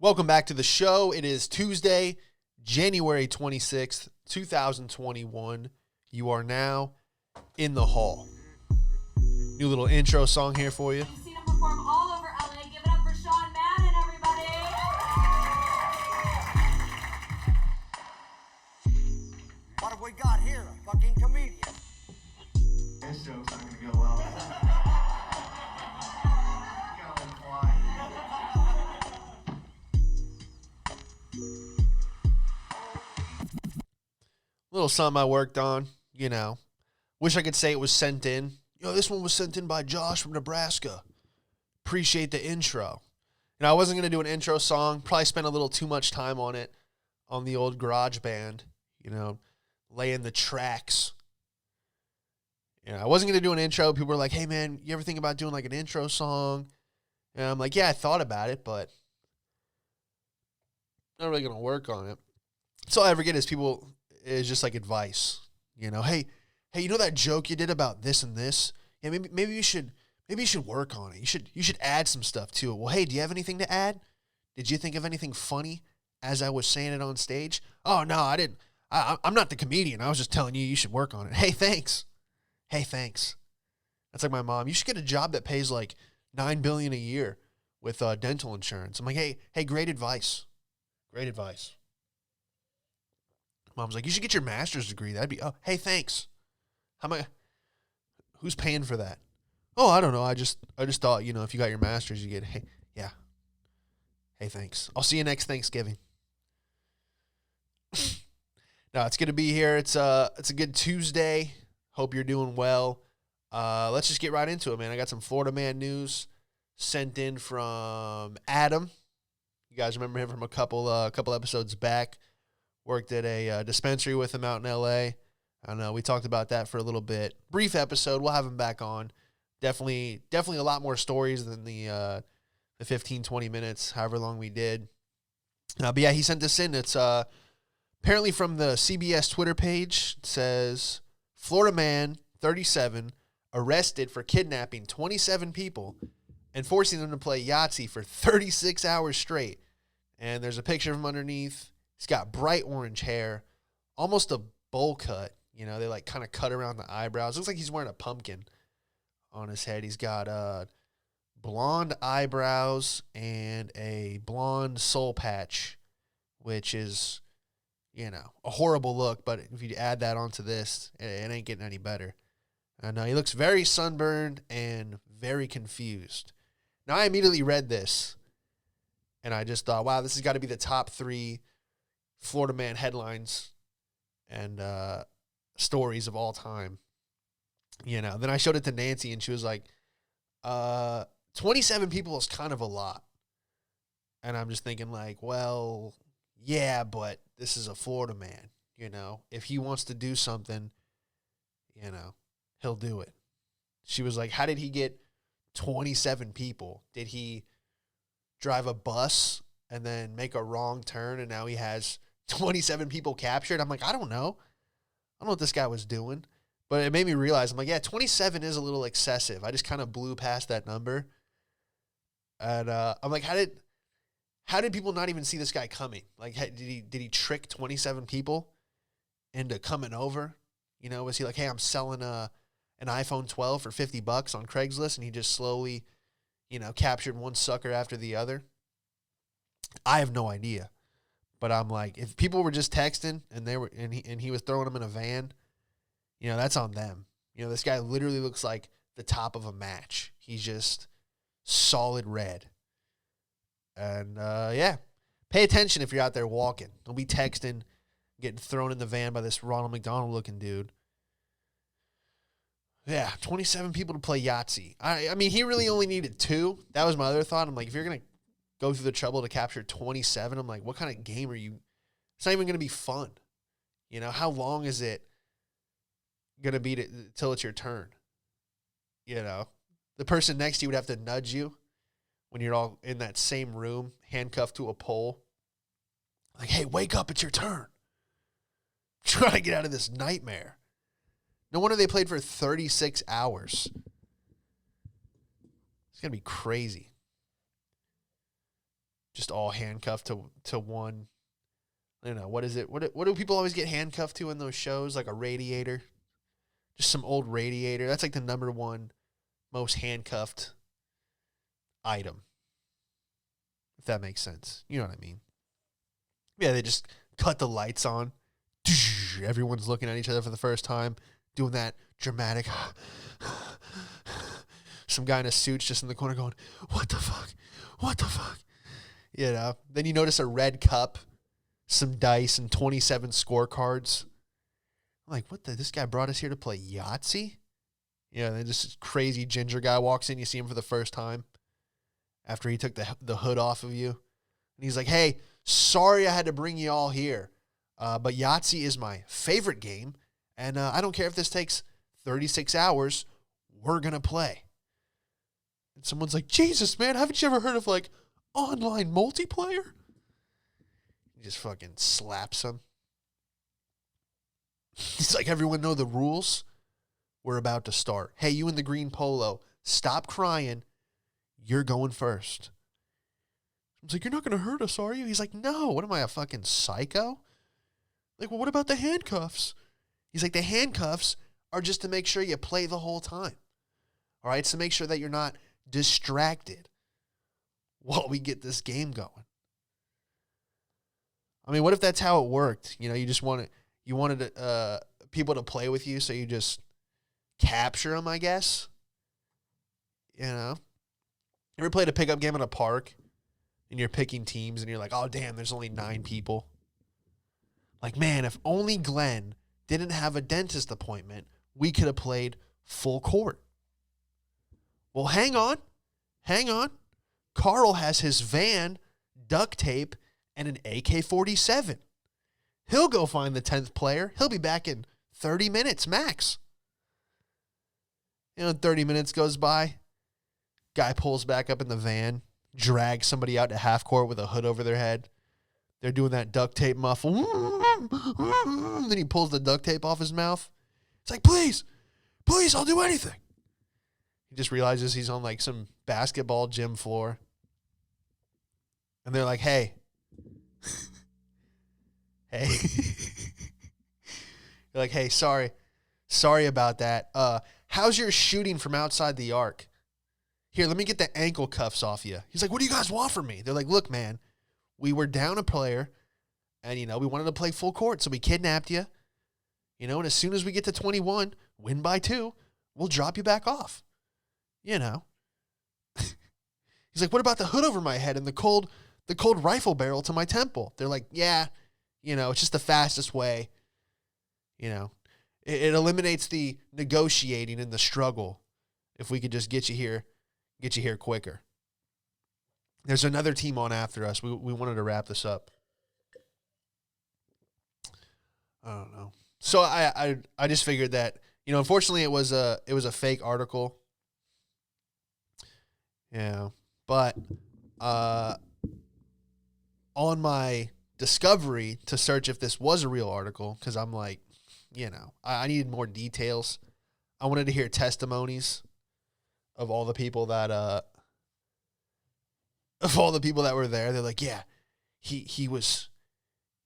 Welcome back to the show. It is Tuesday, January 26th, 2021. You are now in the hall. New little intro song here for you. You've seen him perform all over LA. Give it up for Sean Madden, everybody. What have we got here? A fucking comedian. This show's not gonna go well. Little something I worked on, Wish I could say it was sent in. This one was sent in by Josh from Nebraska. Appreciate the intro. I wasn't going to do an intro song. Probably spent a little too much time on it on the old GarageBand, laying the tracks. I wasn't going to do an intro. People were like, hey, man, you ever think about doing like an intro song? And I'm like, yeah, I thought about it, but not really going to work on it. That's all I ever get is just like advice. Hey, you know that joke you did about this and this? Yeah, maybe you should work on it. You should add some stuff to it. Well, hey, do you have anything to add? Did you think of anything funny as I was saying it on stage? Oh, no, I didn't. I'm not the comedian. I was just telling you should work on it. Hey, thanks. That's like my mom. You should get a job that pays like $9 billion a year with dental insurance. I'm like, hey, great advice. Great advice. Mom's like, you should get your master's degree. That'd be, hey, thanks. Who's paying for that? Oh, I don't know. I just thought, if you got your master's, you get, hey, thanks. I'll see you next Thanksgiving. No, it's good to be here. It's a good Tuesday. Hope you're doing well. Let's just get right into it, man. I got some Florida man news sent in from Adam. You guys remember him from a couple episodes back. Worked at a dispensary with him out in L.A. I know we talked about that for a little bit. Brief episode. We'll have him back on. Definitely a lot more stories than the 15, 20 minutes, however long we did. But yeah, he sent this in. It's apparently from the CBS Twitter page. It says, Florida man, 37, arrested for kidnapping 27 people and forcing them to play Yahtzee for 36 hours straight. And there's a picture of him underneath. He's got bright orange hair, almost a bowl cut. They like kind of cut around the eyebrows. Looks like he's wearing a pumpkin on his head. He's got blonde eyebrows and a blonde soul patch, which is, a horrible look. But if you add that onto this, it ain't getting any better. And he looks very sunburned and very confused. Now, I immediately read this, and I just thought, wow, this has got to be the top 3 Florida man headlines and stories of all time. Then I showed it to Nancy, and she was like, 27 people is kind of a lot. And I'm just thinking like, well, yeah, but this is a Florida man. If he wants to do something, he'll do it. She was like, how did he get 27 people? Did he drive a bus and then make a wrong turn, and now he has 27 people captured? I'm like, I don't know. I don't know what this guy was doing. But it made me realize, I'm like, yeah, 27 is a little excessive. I just kind of blew past that number. And I'm like, how did people not even see this guy coming? Like, did he trick 27 people into coming over? Was he like, hey, I'm selling an iPhone 12 for $50 on Craigslist, and he just slowly, captured one sucker after the other? I have no idea. But I'm like, if people were just texting and he was throwing them in a van, that's on them. This guy literally looks like the top of a match. He's just solid red. And yeah, pay attention if you're out there walking. Don't be texting, getting thrown in the van by this Ronald McDonald looking dude. Yeah, 27 people to play Yahtzee. I mean, he really only needed 2. That was my other thought. I'm like, if you're going to go through the trouble to capture 27, I'm like, what kind of game are you? It's not even going to be fun. How long is it going to be till it's your turn? The person next to you would have to nudge you when you're all in that same room, handcuffed to a pole. Like, hey, wake up, it's your turn. Try to get out of this nightmare. No wonder they played for 36 hours. It's going to be crazy. just all handcuffed to one. I don't know, what is it? What do people always get handcuffed to in those shows? Like a radiator, just some old radiator. That's like the number one most handcuffed item, if that makes sense. You know what I mean? Yeah, they just cut the lights on. Everyone's looking at each other for the first time, doing that dramatic. Some guy in a suit's just in the corner going, "What the fuck? What the fuck?" You know. Then you notice a red cup, some dice, and 27 scorecards. I'm like, what the? This guy brought us here to play Yahtzee? Yeah, then this crazy ginger guy walks in. You see him for the first time after he took the hood off of you. And he's like, "Hey, sorry I had to bring you all here. But Yahtzee is my favorite game. And I don't care if this takes 36 hours. We're going to play." And someone's like, "Jesus, man, haven't you ever heard of, like, online multiplayer?" He just fucking slaps him. He's like, "Everyone know the rules? We're about to start. Hey, you in the green polo, stop crying. You're going first." I was like, "You're not going to hurt us, are you?" He's like, "No. What am I, a fucking psycho?" Like, "Well, what about the handcuffs?" He's like, "The handcuffs are just to make sure you play the whole time. All right, it's to make sure that you're not distracted while we get this game going." I mean, what if that's how it worked? You know, you just wanted people to play with you, so you just capture them, I guess. You know, you ever played a pickup game in a park and you're picking teams and you're like, "Oh, damn, there's only 9 people. Like, man, if only Glenn didn't have a dentist appointment, we could have played full court." Well, hang on. Carl has his van, duct tape, and an AK-47. He'll go find the 10th player. He'll be back in 30 minutes max. 30 minutes goes by. Guy pulls back up in the van, drags somebody out to half court with a hood over their head. They're doing that duct tape muffle. Then he pulls the duct tape off his mouth. It's like, please, I'll do anything. He just realizes he's on like some basketball gym floor. And they're like, hey. They're like, "Hey, sorry about that. How's your shooting from outside the arc? Here, let me get the ankle cuffs off you." He's like, "What do you guys want from me?" They're like, "Look, man, we were down a player, and, we wanted to play full court, so we kidnapped you. And as soon as we get to 21, win by 2, we'll drop you back off." He's like, "What about the hood over my head and the cold rifle barrel to my temple?" They're like, "Yeah, it's just the fastest way. It eliminates the negotiating and the struggle if we could just get you here quicker." There's another team on after us. We wanted to wrap this up. I don't know. So I just figured that, unfortunately it was a fake article. Yeah. But on my discovery to search if this was a real article, because I'm like, I needed more details. I wanted to hear testimonies of all the people that were there. They're like, "Yeah, he was,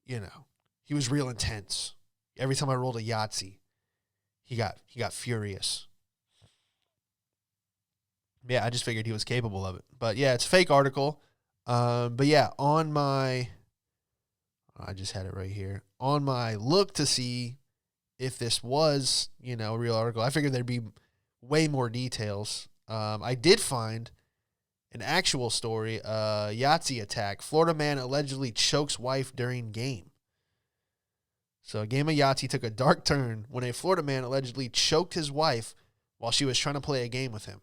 he was real intense. Every time I rolled a Yahtzee, he got furious." Yeah, I just figured he was capable of it. But yeah, it's a fake article. But yeah, I just had it right here. On my look to see if this was, a real article, I figured there'd be way more details. I did find an actual story, Yahtzee attack. Florida man allegedly chokes wife during game. So a game of Yahtzee took a dark turn when a Florida man allegedly choked his wife while she was trying to play a game with him.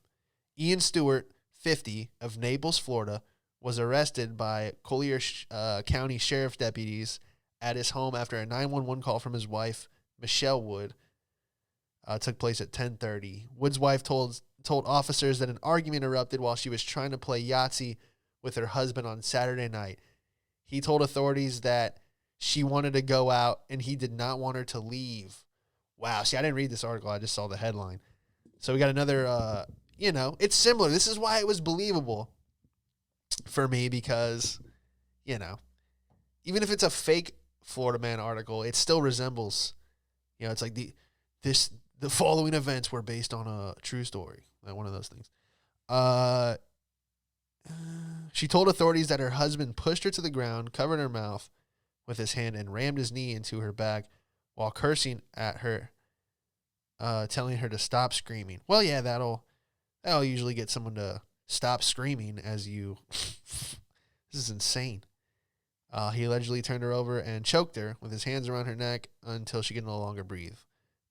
Ian Stewart, 50, of Naples, Florida, was arrested by Collier County Sheriff deputies at his home after a 911 call from his wife, Michelle Wood, took place at 10:30. Wood's wife told officers that an argument erupted while she was trying to play Yahtzee with her husband on Saturday night. He told authorities that she wanted to go out and he did not want her to leave. Wow. See, I didn't read this article. I just saw the headline. So we got another, it's similar. This is why it was believable for me, because you know, even if it's a fake Florida Man article, it still resembles, you know, it's like the following events were based on a true story. Like one of those things. She told authorities that her husband pushed her to the ground, covered her mouth with his hand, and rammed his knee into her back while cursing at her, telling her to stop screaming. Well, yeah, that'll usually get someone to stop screaming as you. This is insane. He allegedly turned her over and choked her with his hands around her neck until she could no longer breathe.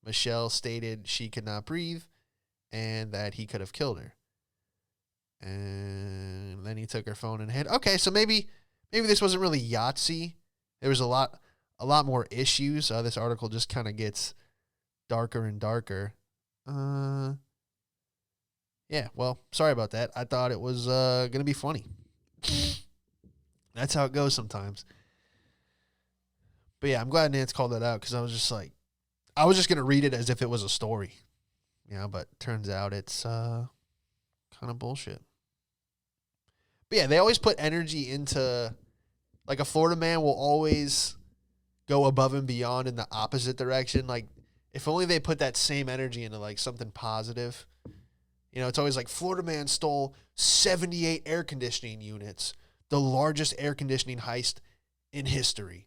Michelle stated she could not breathe and that he could have killed her. And then he took her phone and hid. Okay, so maybe this wasn't really Yahtzee. There was a lot more issues. This article just kind of gets darker and darker. Yeah, well, sorry about that. I thought it was going to be funny. That's how it goes sometimes. But yeah, I'm glad Nance called that out because I was just going to read it as if it was a story. Yeah, but turns out it's kind of bullshit. But yeah, they always put energy into, like, a Florida man will always go above and beyond in the opposite direction. Like, if only they put that same energy into, like, something positive. You know, it's always like Florida man stole 78 air conditioning units, the largest air conditioning heist in history.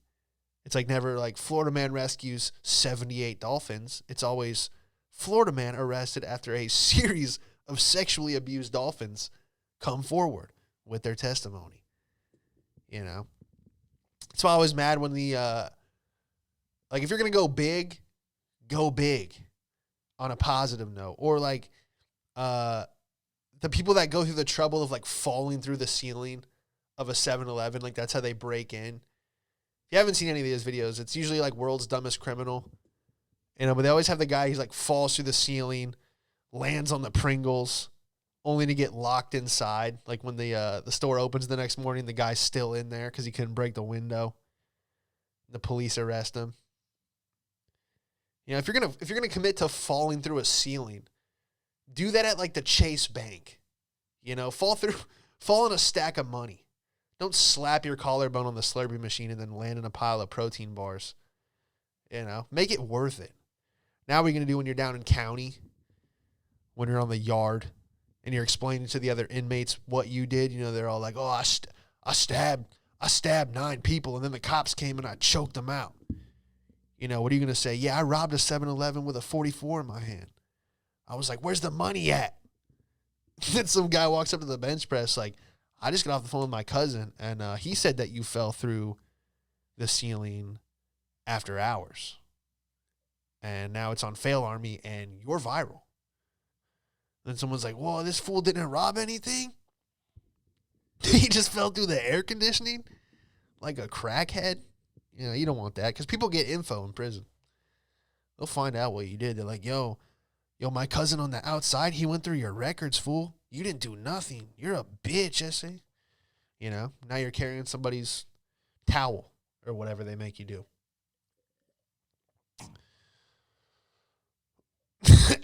It's like never like Florida man rescues 78 dolphins. It's always Florida man arrested after a series of sexually abused dolphins come forward with their testimony. You know, that's why I was mad when the, like, if you're going to go big on a positive note. Or like, the people that go through the trouble of like falling through the ceiling of a 7-Eleven, like that's how they break in. If you haven't seen any of these videos, it's usually like World's Dumbest Criminal. You know, but they always have the guy who's like falls through the ceiling, lands on the Pringles, only to get locked inside. Like when the store opens the next morning, the guy's still in there because he couldn't break the window. The police arrest him. You know, if you're gonna commit to falling through a ceiling, do that at like the Chase Bank. You know, fall on a stack of money. Don't slap your collarbone on the Slurpee machine and then land in a pile of protein bars. You know, make it worth it. Now what are you going to do when you're down in county, when you're on the yard, and you're explaining to the other inmates what you did? You know, they're all like, oh, I stabbed 9 people, and then the cops came and I choked them out. You know, what are you going to say? Yeah, I robbed a 7-Eleven with a 44 in my hand. I was like, where's the money at? Then some guy walks up to the bench press like, I just got off the phone with my cousin, and he said that you fell through the ceiling after hours. And now it's on Fail Army, and you're viral. Then someone's like, whoa, this fool didn't rob anything? He just fell through the air conditioning like a crackhead? You know, you don't want that because people get info in prison. They'll find out what you did. They're like, yo, my cousin on the outside, he went through your records, fool. You didn't do nothing. You're a bitch, essay. You know, now you're carrying somebody's towel or whatever they make you do.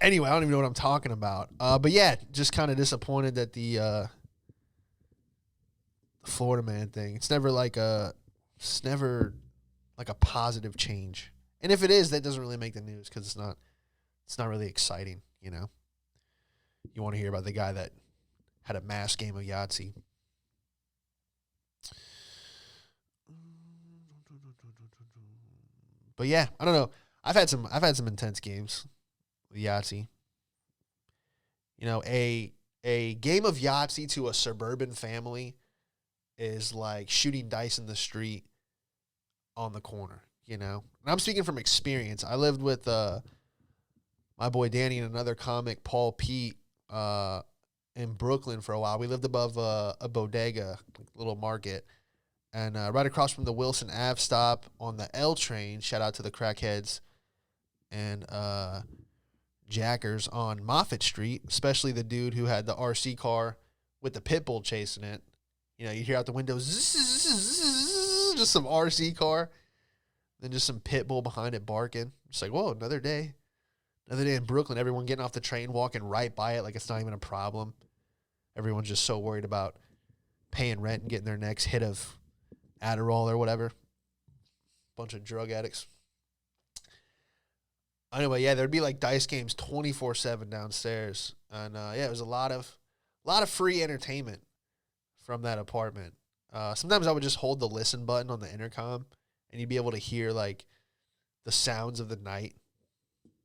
Anyway, I don't even know what I'm talking about. But yeah, just kind of disappointed that the Florida man thing. It's never like a positive change. And if it is, that doesn't really make the news because it's not really exciting, you know. You want to hear about the guy that had a mass game of Yahtzee. But yeah, I don't know. I've had some intense games with Yahtzee. You know, a game of Yahtzee to a suburban family is like shooting dice in the street on the corner, you know. And I'm speaking from experience. I lived with my boy Danny and another comic, Paul Pete, in Brooklyn for a while. We lived above a bodega, little market, and right across from the Wilson Ave stop on the L train. Shout out to the crackheads and jackers on Moffett Street, especially the dude who had the RC car with the pit bull chasing it. You know, you hear out the window, just some RC car, then just some pit bull behind it barking. Just like, whoa, another day. Another day in Brooklyn, everyone getting off the train, walking right by it like it's not even a problem. Everyone's just so worried about paying rent and getting their next hit of Adderall or whatever. Bunch of drug addicts. Anyway, yeah, there'd be like dice games 24/7 downstairs, and yeah, it was a lot of free entertainment from that apartment. Sometimes I would just hold the listen button on the intercom, and you'd be able to hear like the sounds of the night.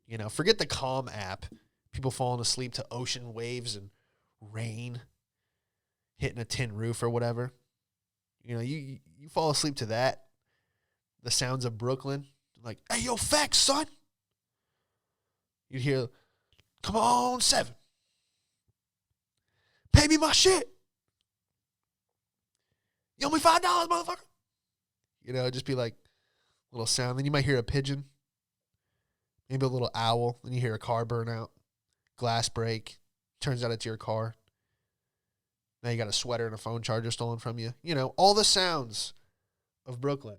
You know, forget the Calm app. People falling asleep to ocean waves and rain hitting a tin roof or whatever. You know, you fall asleep to that. The sounds of Brooklyn, like, hey, yo, facts, son. You'd hear, come on, 7. Pay me my shit. You owe me $5, motherfucker. You know, it'd just be like a little sound. Then you might hear a pigeon, maybe a little owl. Then you hear a car burn out, glass break. Turns out it's your car. Now you got a sweater and a phone charger stolen from you. You know, all the sounds of Brooklyn.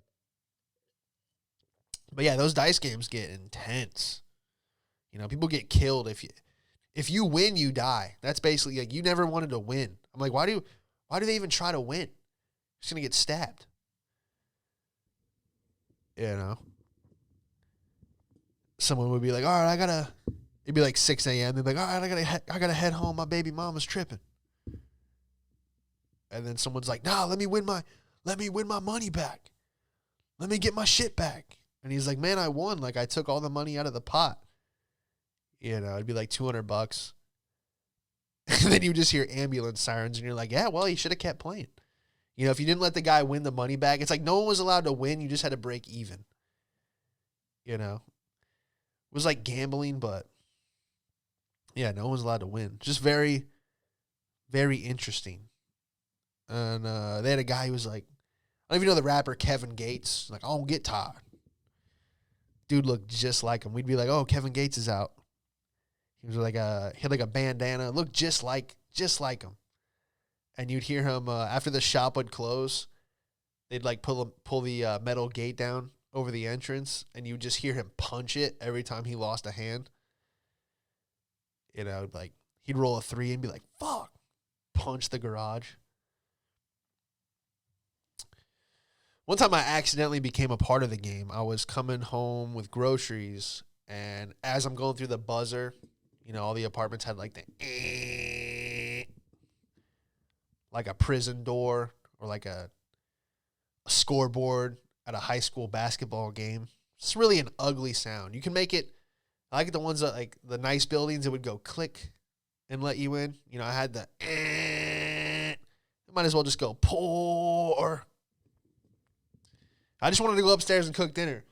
But yeah, those dice games get intense. You know, people get killed if you win, you die. That's basically like you never wanted to win. I'm like, why do they even try to win? You're just gonna get stabbed. You know. Someone would be like, all right, it'd be like 6 a.m. They'd be like, all right, I gotta head home. My baby mama's tripping. And then someone's like, nah, let me win my money back. Let me get my shit back. And he's like, man, I won. Like, I took all the money out of the pot. You know, it'd be like $200. And then you just hear ambulance sirens, and you're like, yeah, well, he should have kept playing. You know, if you didn't let the guy win the money back, it's like no one was allowed to win. You just had to break even. You know, it was like gambling, but yeah, no one was allowed to win. Just very, very interesting. And they had a guy who was like, I don't even know the rapper Kevin Gates. Like, I don't get tired. Dude looked just like him. We'd be like, oh, Kevin Gates is out. He was like he had like a bandana, looked just like him. And you'd hear him after the shop would close. They'd like pull the metal gate down over the entrance, and you'd just hear him punch it every time he lost a hand. You know, like he'd roll a 3 and be like, "Fuck!" Punch the garage. One time I accidentally became a part of the game. I was coming home with groceries, and as I'm going through the buzzer, you know, all the apartments had like like a prison door or like a scoreboard at a high school basketball game. It's really an ugly sound. You can make it, I like the ones that like the nice buildings, it would go click and let you in. You know, I had the, might as well just go pour. I just wanted to go upstairs and cook dinner.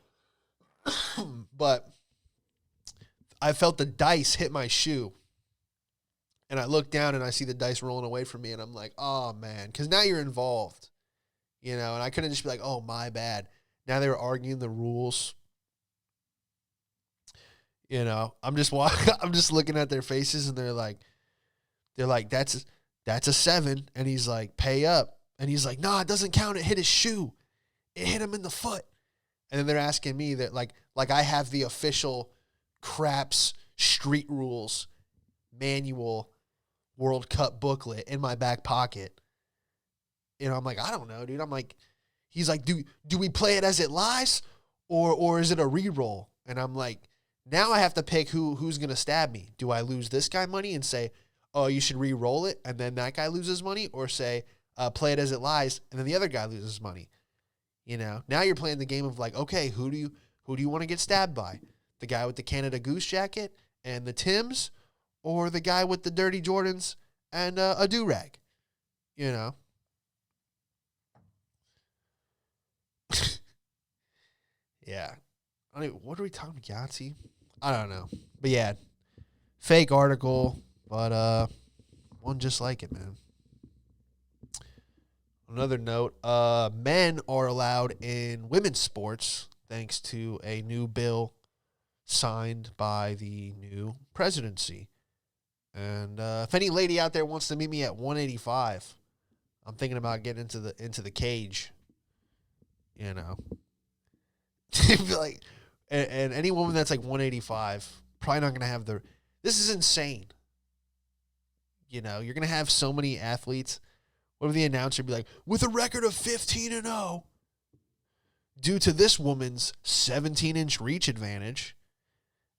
But I felt the dice hit my shoe. And I look down and I see the dice rolling away from me. And I'm like, oh, man. Because now you're involved. You know, and I couldn't just be like, oh, my bad. Now they were arguing the rules. You know, I'm just looking at their faces, and they're like, that's a 7. And he's like, pay up. And he's like, no, it doesn't count. It hit his shoe. It hit him in the foot. And then they're asking me that like I have the official Craps Street Rules manual World Cup booklet in my back pocket. You know, I'm like, I don't know, dude. I'm like, he's like, do we play it as it lies or is it a re-roll? And I'm like, now I have to pick who's going to stab me. Do I lose this guy money and say, oh, you should re-roll it, and then that guy loses money, or say, play it as it lies, and then the other guy loses money? You know, now you're playing the game of like, okay, who do you want to get stabbed by? The guy with the Canada Goose jacket and the Timbs, or the guy with the dirty Jordans and a do-rag? You know? Yeah. What are we talking about, Yahtzee? I don't know. But yeah, fake article, but one just like it, man. Another note, men are allowed in women's sports thanks to a new bill signed by the new presidency. And if any lady out there wants to meet me at 185, I'm thinking about getting into the cage. You know, like, and any woman that's like 185 probably not gonna have this is insane. You know, you're gonna have so many athletes. What if the announcer be like, with a record of 15-0, due to this woman's 17-inch reach advantage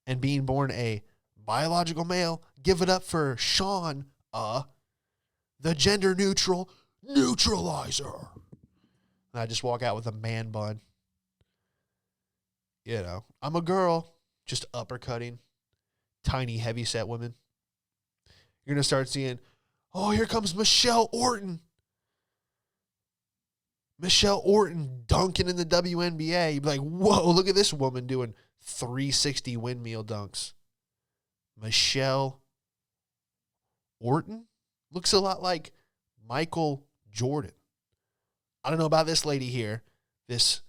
and being born a biological male, give it up for Sean, the gender-neutral neutralizer. And I just walk out with a man bun. You know, I'm a girl, just uppercutting tiny, heavy-set women. You're going to start seeing, oh, here comes Michelle Orton. Michelle Orton dunking in the WNBA. You'd be like, whoa, look at this woman doing 360 windmill dunks. Michelle Orton looks a lot like Michael Jordan. I don't know about this lady here. This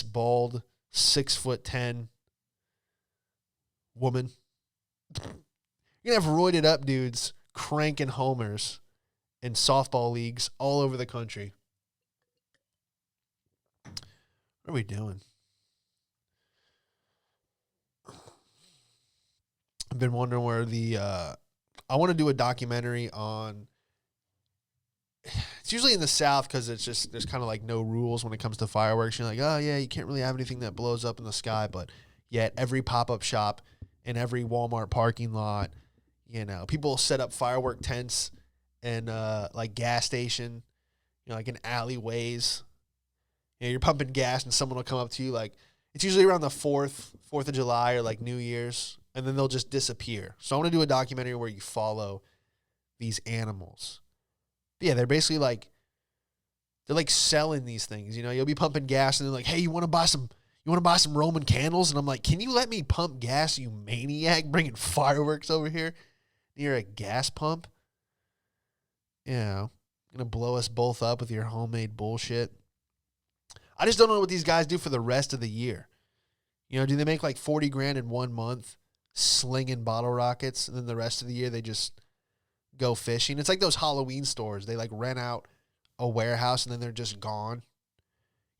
bald 6'10" woman. You're going to have roided up dudes cranking homers in softball leagues all over the country. What are we doing? I've been wondering where I want to do a documentary on, it's usually in the South because it's just, there's kind of like no rules when it comes to fireworks. You're like, oh yeah, you can't really have anything that blows up in the sky, but yet every pop-up shop in every Walmart parking lot, you know, people set up firework tents and like gas station, you know, like in alleyways. You know, you're pumping gas and someone will come up to you, like, it's usually around the 4th of July or like New Year's, and then they'll just disappear. So I want to do a documentary where you follow these animals. But yeah, they're basically like, they're like selling these things. You know, you'll be pumping gas and they're like, hey, you want to buy some Roman candles? And I'm like, can you let me pump gas, you maniac, bringing fireworks over here near a gas pump? You know, gonna blow us both up with your homemade bullshit. I just don't know what these guys do for the rest of the year. You know, do they make like 40 grand in 1 month slinging bottle rockets, and then the rest of the year they just go fishing? It's like those Halloween stores. They like rent out a warehouse and then they're just gone.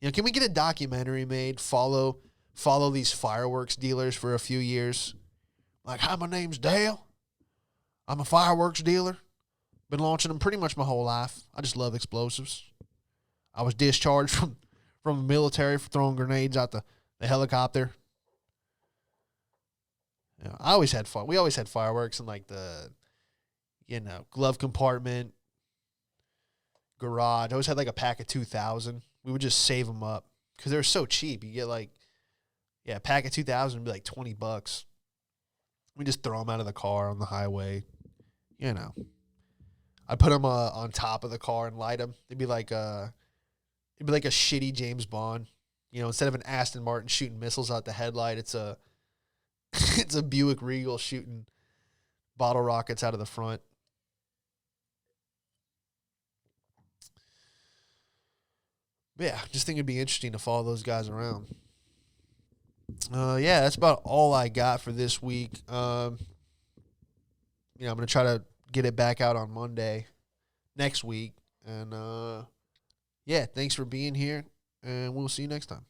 You know, can we get a documentary made, follow these fireworks dealers for a few years? Like, hi, my name's Dale. I'm a fireworks dealer. Been launching them pretty much my whole life. I just love explosives. I was discharged from the military for throwing grenades out the helicopter. You know, I always had fun. We always had fireworks in like the, you know, glove compartment, garage. I always had like a pack of 2,000. We would just save them up because they were so cheap. You get like, yeah, a pack of 2,000 would be like $20. We just throw them out of the car on the highway. You know, I put them on top of the car and light them. It'd be like a shitty James Bond. You know, instead of an Aston Martin shooting missiles out the headlight, it's a Buick Regal shooting bottle rockets out of the front. But yeah, just think it'd be interesting to follow those guys around. Yeah, that's about all I got for this week. You know, I'm going to try to get it back out on Monday next week. And, yeah, thanks for being here, and we'll see you next time.